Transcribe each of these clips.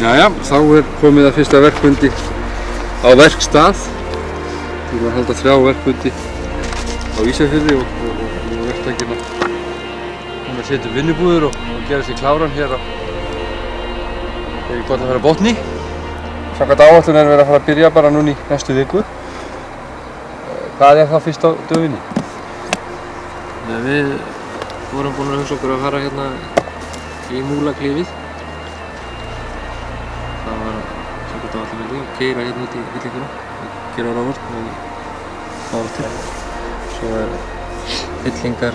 Jæja, þá komið að fyrsta verkfundi á verkstað. Við erum að halda 3 verkfundi á Ísafirði og verktakinn að setja upp vinnubúðir og gera sér kláran hér í Kollafjarðarbotni. Samkvæmt áætlun erum við að fara að byrja bara núna í næstu viku. Hvað þá fyrst á döfinni? Við vorum búin að hugsa okkur að fara hérna í Múlaklifið. Það var samkvæmt áætlun að keyra hérna út í fyllinguna, gera rávart og fara til. Svo fyllingar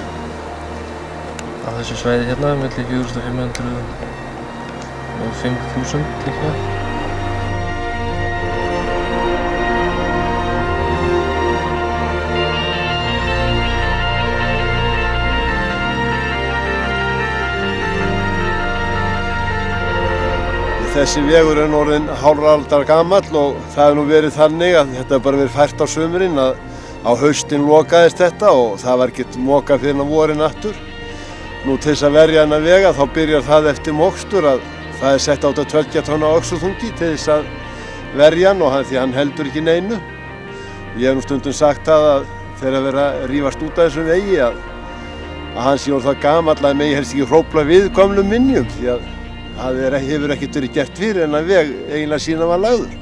á þessu svæði hérna, milli 4500 og 5000 líklega. Þessi vegur orðinn hálfrar aldar gamall og það hefur nú verið þannig að þetta hefur bara verið fært á sumrin að á haustin lokaðist þetta og það var ekkert mokað fyrir að vorin aftur. Nú til þess að verja þennan vega þá byrjar það eftir mokstur að það sett á þetta 20 tonna öxulþungi til þess að verja hann og því hann heldur ekki neinu. Ég hef nú stundum sagt það að þegar að vera að rífast út af þessum vegi að hann sé orðið það gamall að megi helst ekki hrófla við gömlum minjum því að það hefur ekkert verið gert fyrir en að veg eiginlega síðan var lagður.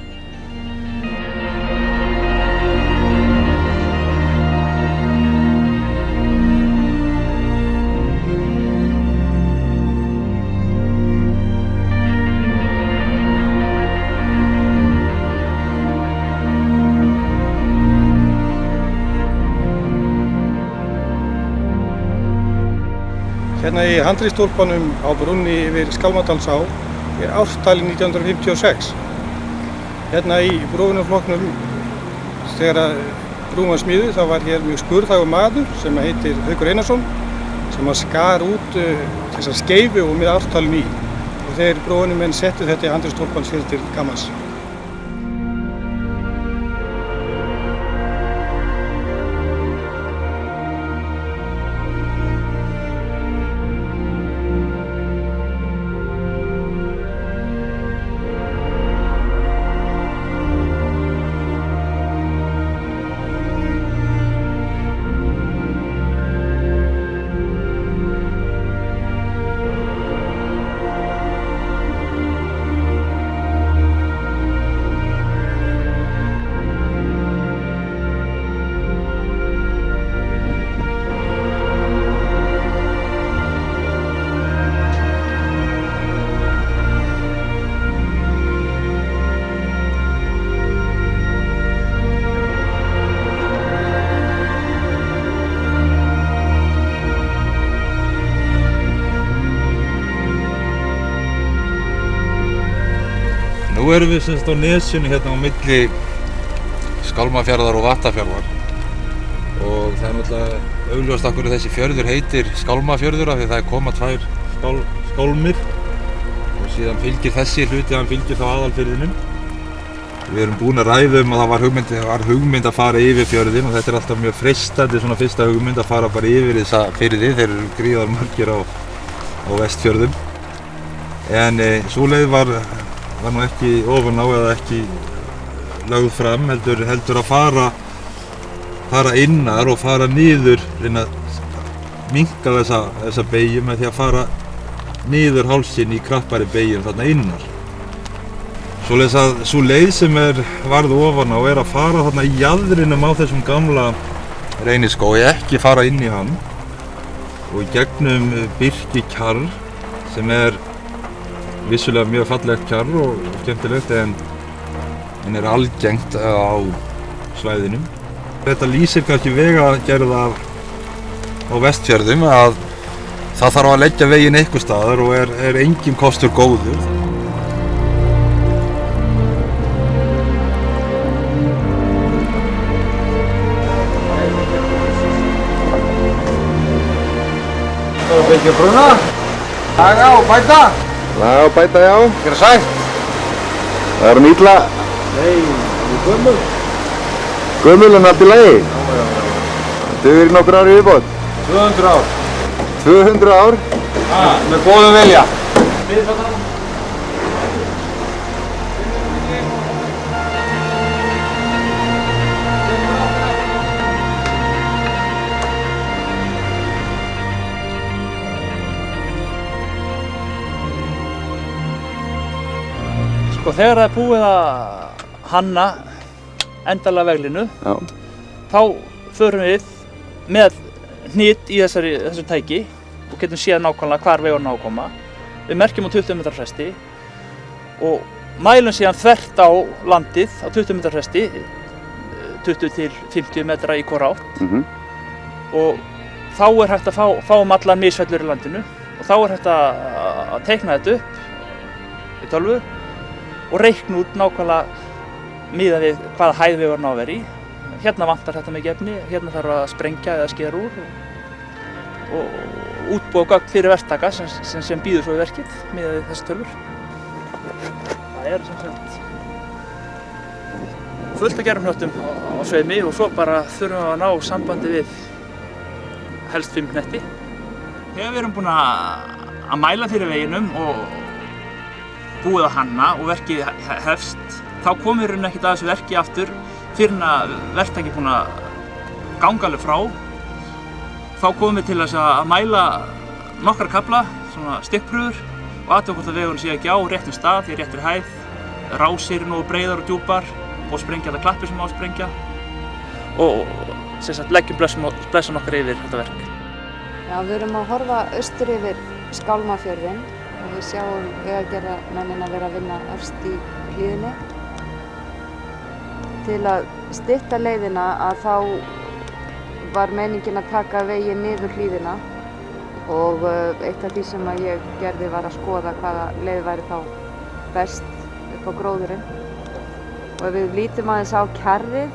Hérna í handriðstólpanum á brúnni yfir Skálmadalsá ártalið 1956. Hérna í brúnaflokknum þegar brúin var smíðuð þá var hér mjög skurðhægur maður sem heitir Haukur Einarsson sem skar út þessa skeifu og með ártalinu í. Og þeir brúinumenn settu þetta í handriðstólpan sér til gamans. Nú erum við semst á nesjunni hérna á milli Skálmafjarðar og Vattarfjarðar og það náttúrulega augljóst af hverju þessi fjörður heitir Skálmafjörður af því það koma 2 skálmir og síðan fylgir þessi hluti, hann fylgir þá aðalfirðinum. Við erum búin að ræða að það var hugmynd að fara yfir fjörðin og þetta alltaf mjög freistandi svona fyrsta hugmynd að fara bara yfir þessa firði, þeir eru gríðarmargir á Vestfjörðum. En sú leið var nú ekki ofan á eða ekki lögð fram, heldur að fara innar og fara niður, reyna að minnka þessa beygju með því að fara niður hálsinn í krappari beygjum þarna innar. Svoleiðis að sú leið sem varð ofan á að fara þarna í jaðrinum á þessum gamla reyniskógi, ekki fara inn í hann og í gegnum birkikjarr sem vissulega mjög fallegt kjarr og skemmtilegt en algengt á svæðinu. Þetta lýsir kannski vegagerð á Vestfjörðum að það þarf að leggja veginn einhvers staðar og engin kostur góður. Það er ekki að bruna. Laga og bæta. Laga og bæta, já. Gera sætt. Það er illa. Nei, það er gömul. Gömul en allt í lagi. Já. Dugir í nokkur ár í viðbót? 200 ár. 200 ár? Með góðum vilja. Sko þegar það er búið að hanna endanlega veglínu, þá förum við með hnit í þessu tæki og getum séð nákvæmlega hvar vegurinn á að koma. Við merkjum á 20 metra fresti og mælum síðan þvert á landið á 20 metra fresti, 20 til 50 metra í hvora átt. Og þá er hægt að fá allar misfellur í landinu og þá er hægt að teikna þetta upp í tölvu og reikna út nákvæmlega miðað við hvaða hæð vegurinn á að vera í. Hérna vantar þetta mikið efni, hérna þarf að sprengja eða skera úr og útbúa gögn fyrir verktaka sem býður svo í verkið miðað við þessi tölvur. Það er sem sagt fullt af gervihnöttum á sveimi og svo bara þurfum við að ná sambandi við helst 5 hnetti. Þegar við erum búin að mæla fyrir veginum og búið að hanna og verkið hefst, þá komum við ekkert að þessu verki aftur fyrir að verktaki er búin að ganga alveg frá. Þá komum við til þess að mæla nokkra kafla, svona stikkprufur og athuga hvort að vegurinn sé ekki á réttum stað, í réttri hæð, rásir nógu breiðar og djúpar og sprengja þetta klappir sem á að sprengja og sem sagt leggjum blessun okkar yfir þetta verk. Já, við erum að horfa austur yfir Skálmafjörðinn og við sjáum vegagerðarmennina vera að vinna efst í hlíðinni. Til að stytta leiðina að þá var meiningin að taka veginn niður hlíðina og eitt af því sem ég gerði var að skoða hvaða leið væri þá best upp á gróðurinn. Og ef við lítum aðeins á kjarrið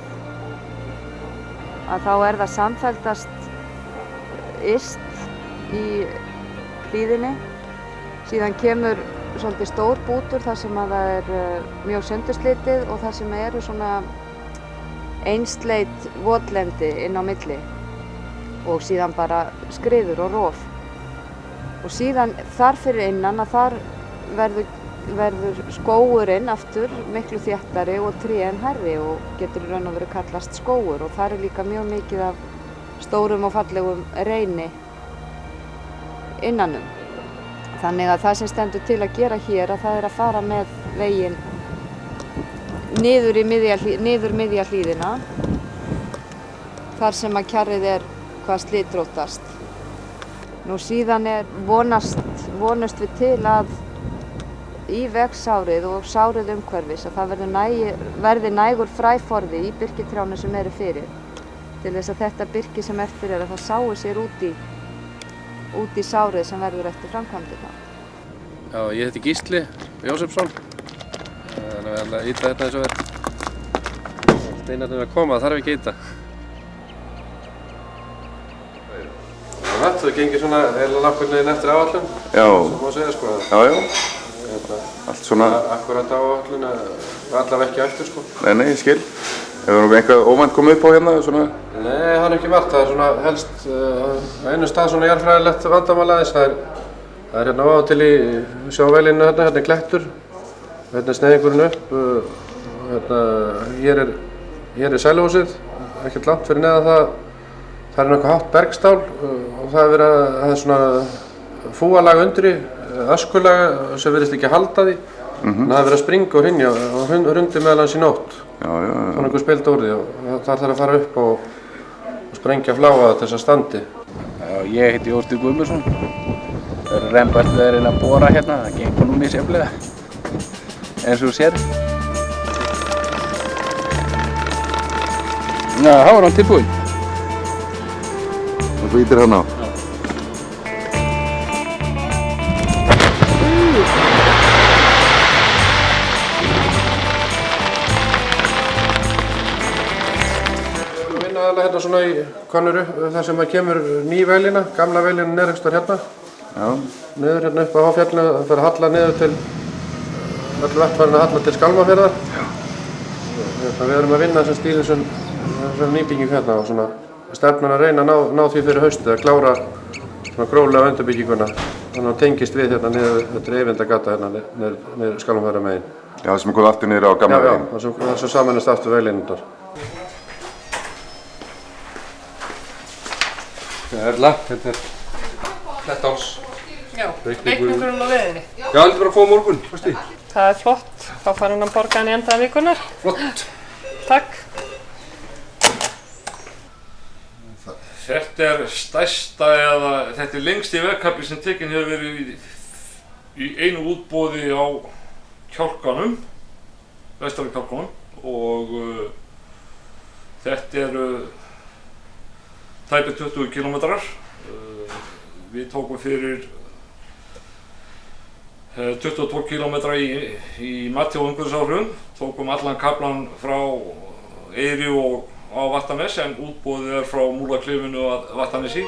að þá er það samfelldast yst í hlíðinni. Síðan kemur svolítið stór bútur þar sem að það er mjög sundurslitið og þar sem eru svona einsleit votlendi inn á milli og síðan bara skriður og rof. Og síðan þar fyrir innan að þar verður skógurinn aftur miklu þéttari og trén hærri og getur í raun og veru kallast skógur og þar er líka mjög mikið af stórum og fallegum reyni innanum. Þannig að það sem stendur til að gera hér að það er að fara með veginn niður miðja hlíðina þar sem að kjarrið er hvað slitrótast. Nú síðan vonast við til að í vegsárið og sárið umhverfis að það verði nægur fræforði í birkitrjánum sem eru fyrir til þess að þetta birki sem eftir er að það sái sér út í sárið sem verður eftir framkvæmdina. Já, ég heiti Gísli Jósefsson. Þannig að við ætlum að ýta þetta eins og er. Steinarnir að koma, það þarf ekki að ýta. Það gengir svona heila nokkurn veginn eftir áætlun. Já. Sem má segja sko. Já. Allt svona. Akkurat á áætlun, allavega ekki eftir sko. Nei, ég skil. Hefur eitthvað óvænt komið upp á hérna? Svona? Nei, það er ekki margt. Það er svona helst einu stað svona jarðfræðilegt vandamál aðeins. Það er hérna á og til í sjáveilinu hérna er klettur. Hérna er sneiðingurinn upp. Hér er sæluhúsið, ekkert langt fyrir neðan það. Það er nokkuð hátt bergstál og það er svona fúalag undri, öskulag sem virðist ekki halda því. Það er verið að springa og hrynja og hrundi meðal hans í nótt. Svona einhver spildi úr því og það þarf að fara upp og sprengja fláa til þess að standi. Já, ég heiti Jóstur Guðmundsson. Það eru rembært við að reyna að bora hérna, það gengur nú misjafnlega eins og þú sér. Já, þá er hann tilbúinn. Og þú ýtir hann á? Hérna svona í kannuru þar sem að kemur ný veilina, gamla veilina neðrekstur hérna. Já. Niður hérna upp á Háfjallinu, það fer að halla niður til, öllu vettfærin að halla til Skálmafjarðar. Já. Við erum að vinna sem stýr þessum nýbygging hérna og svona stefnan að reyna að ná því fyrir haustið að klára svona gróflega endurbygginguna. Þannig að tengist við hérna niður, þetta er Eyvindagata hérna niður Skálmafjarðar megin. Já, það sem er komið aftur niður á gamla veginn. Já, það er svo samanast aftur veilinundar. Erla, þetta er Klettás Já, reikningurinn á leiðinni. Já, heldur bara að koma morgun, fyrstu. Það er flott. Þá fær hann að borga hann í enda vikunar. Flott. Takk. Þetta er stærsta eða þetta er lengsti vegkafli sem tekinn hefur verið í einu útboði á Kjálkanum, vestari Kjálkanum og þetta eru tæpir 20 kilometrar. Við tókum fyrir 22 kilometra í mati og umhverfisáhrifum, tókum allan kaflan frá Eyri og á Vattarnes en útboðið er frá Múlaklifinu að Vattarnesi.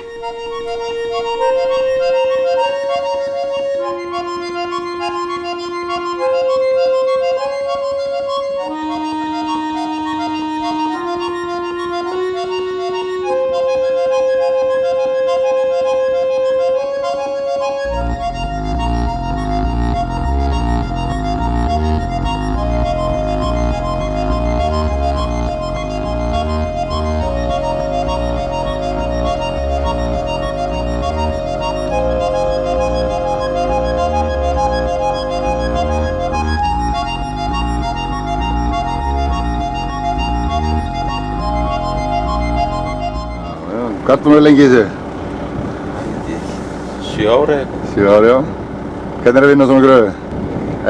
Hvað er þú með lengi í þessu? 7 ár eða eitthvað. 7 ár, já. Hvernig er að vinna svona gröfu?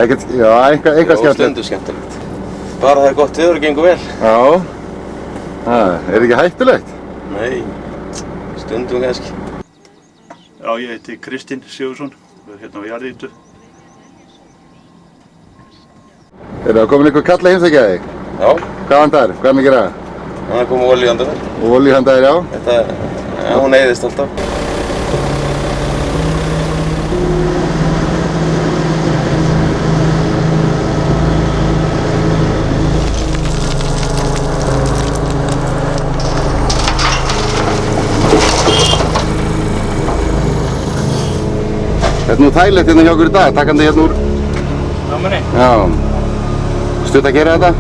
Eitthvað skemmtilegt? Já, stundum skemmtilegt. Bara það er gott viður og gengur vel. Já. Er þetta ekki hættulegt? Nei, stundum kannski. Já, ég heiti Kristinn Sigurðsson og er hérna á Jarðýtu. Er það komin einhver kall að heimsækja þig? Já. Hvað vantar? Hvað er mikið ræða? Það er komið olíuhandaðir. Olíuhandaðir, já. Þetta, hún eyðist alltaf. Þetta er nú þægilegt hérna hjá okkur í dag, takkandi hérna úr námunni. Já. Stutt að gera þetta?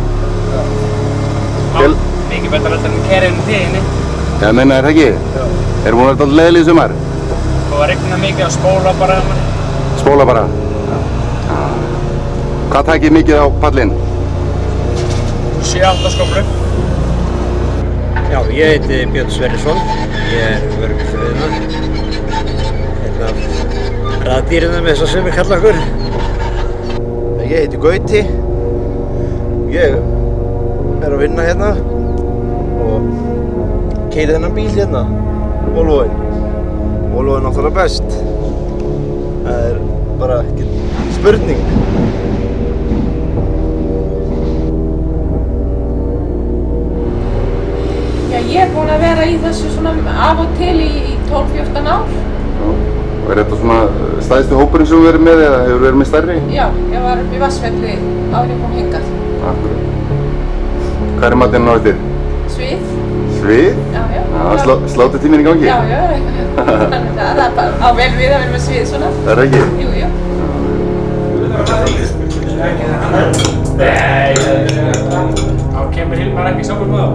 Já, mikið betra þetta en kæra inn í tíðinni. Já, meina er það ekki? Já. Erum hún alltaf leiðileg í sumar? Það var regna mikið að spóla bara. Spóla bara? Já. Hvað takið mikið á pallinn? 7-8 skóflur. Já, ég heiti Björn Sverrisson. Ég er vörubílstjóri hérna. Raðdýrina með þess að sumir kalla okkur. Ég heiti Gauti. Ég er að vinna hérna og keyri þennan bíl hérna, Volvoinn. Volvo er náttúrulega best. Það er bara ekki spurning. Já, ég er búin að vera í þessu svona af og til í 12-14 ár. Og er þetta svona stærsti hópurinn sem þú verið með eða hefur verið með stærri? Já, ég var upp í Vatnsvelli áður ég kom hingað. Akkurat. Hvað er matinn á eftir? Svið. Svið? Já, já. Sláturtíminn í gangi? Já, já. Þannig að það er bara á vel við að vera með svið svona. Það er ekki? Jú, jú. Nei, þá kemur Hilmar ekki saman með þá.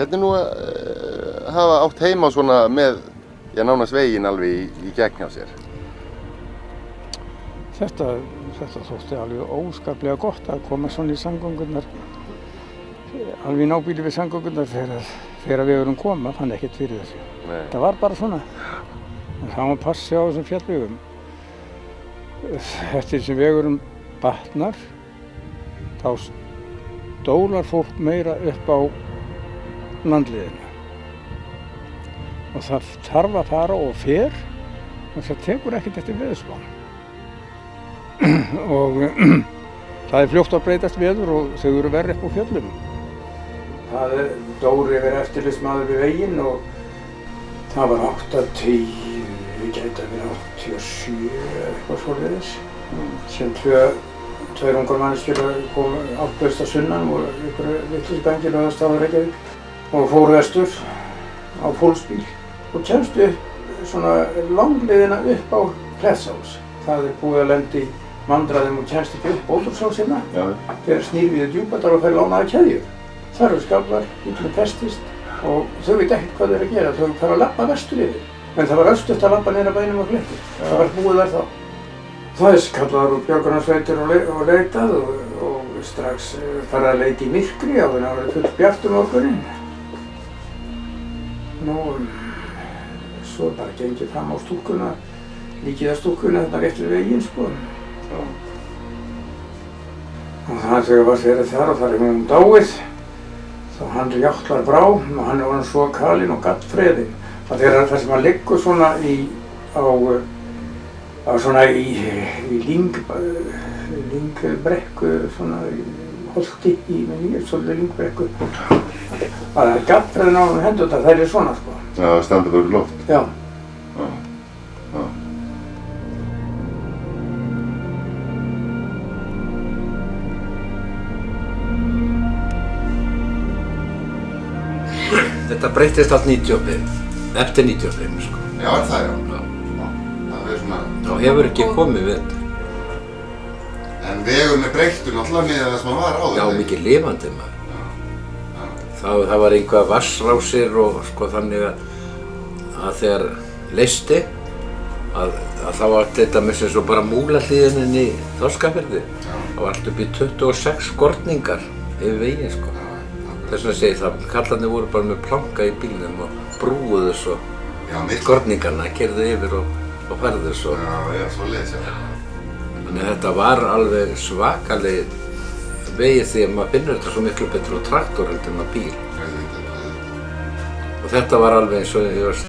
Hvernig nú að hafa átt heima svona með, já, nánast veginn alveg í gegn hjá sér? Þetta þótti alveg óskaplega gott að koma svona í samgöngunar, alveg í nábýli við samgöngunar þegar vegurinn koma, fann ekkert fyrir þessu. Nei. Það var bara svona. En það var passi á þessum fjallvegum. Eftir sem vegurinn batnar, þá stólar fólk meira upp á landliðinu. Og það þarf að fara og fer og það tekur ekkert eftir veðurspám. Og það er fljótt að breytast veður og þau eru verri upp á fjöllum. Það er Dóri verið eftirlitsmaður við veginn og það var 80, við gæti að vera 87 eða eitthvað svoleiðis sem tveir ungar manneskjur komu áttlaust að sunnan og einhverju vitleysbengir og það stáði Reykjavík og fóru vestur á fólksbíl og kemstu upp svona langleiðina upp á Klettshálс. Það er búið að lenda í vandræðum og kemst ekki upp Bótolfshálsina þegar snýr við Djúpadal og fær lánaðar keðjur. Það eru skaflar, bíllinn festist og þau veit ekkert hvað þau eru að gera, þau fara að labba vestur yfir. En það var örstugt að labba niður að bænum á Kletti. Það var búið þar þá. Það er kallaður úr björgunarsveitir og leitað og strax farið að leita í myrkri á því að það var fullt bjart morguninn. Nú, svo bara gengið fram á stúkuna, líkið að stúkuna þarna rétt við veginn sko. Og það þegar var þeirra þar og þar er hún dáið. Þá hann Játlar brá og hann er orðinn svo kalinn og gaddfreðinn að þegar það sem hann liggur svona í lyngbrekku, svona holti í svolítið lyngbrekku að það er gaddfreðinn á hann hendur þetta, það er svona sko. Já, það standið úr loft. Já. Þetta breytist allt 95, eftir 95 sko. Já, er það já? Það er svona... Þá hefur ekki komið við þetta. En vegurinn er breyttur náttúrulega með það sem hann var áður. Já, mikið lifandi maður. Það var einhvað vassrásir og sko þannig að þegar leysti að þá var þetta með sem svo bara Múlahlíðin í Þorskafirði. Það var allt upp í 26 skorningar yfir veginn sko. Þess vegna segi það, kallarnir voru bara með planka í bílnum og brúuðu svo skorningarna, keyrðu yfir og færðu svo. Já, svoleiðis, já. Þannig að þetta var alveg svakaleg vegið því að maður finnur þetta svo miklu betur á traktor heldur en á bíl. Og þetta var alveg eins og ég var